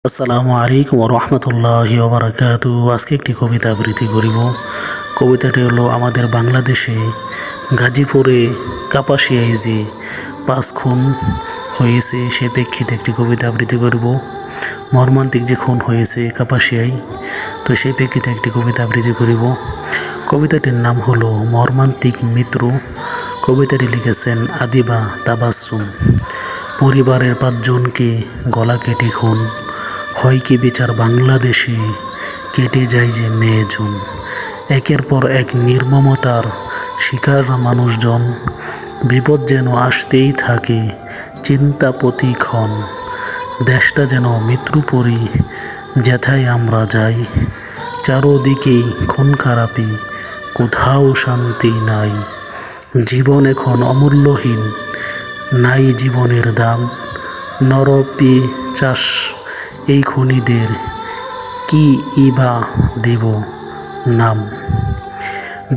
আসসালামু আলাইকুম রহমতুল্লাহি ওবারাকাতু। আজকে একটি কবিতা আবৃত্তি করিব। কবিতাটি হলো, আমাদের বাংলাদেশে গাজীপুরে কাপাসিয়ায় যে 5 খুন হয়েছে সে প্রেক্ষিতে একটি কবিতা আবৃত্তি করিব। মর্মান্তিক যে খুন হয়েছে কাপাসিয়ায়, তো সেই প্রেক্ষিতে একটি কবিতা আবৃত্তি করিব। কবিতাটির নাম হলো মর্মান্তিক মৃত্যু। কবিতাটি লিখেছেন আদিবা তাবাসসুম। পরিবারের 5 জনকে গলা কেটে খুন, হয় কি বিচার বাংলাদেশে, কেটে যায় যে মেয়েজন। একের পর এক নির্মমতার শিকার মানুষজন, বিপদ যেন আসতেই থাকে চিন্তা প্রতিক্ষণ। দেশটা যেন মৃত্যুপরী, যেথায় আমরা যাই, চারোদিকেই খুন খারাপি, কোথাও শান্তি নাই। জীবন এখন অমূল্যহীন, নাই জীবনের দাম। নরপিশাচ এই খুনিদের কি ইবা দেব নাম।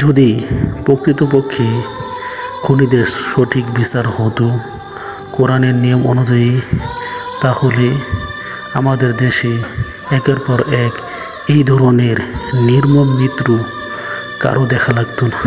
যদি প্রকৃতপক্ষে খুনিদের সঠিক বিচার হতো কোরআনের নিয়ম অনুযায়ী, তাহলে আমাদের দেশে একের পর এক এই ধরনের নির্মম মৃত্যু কারো দেখা লাগতো না।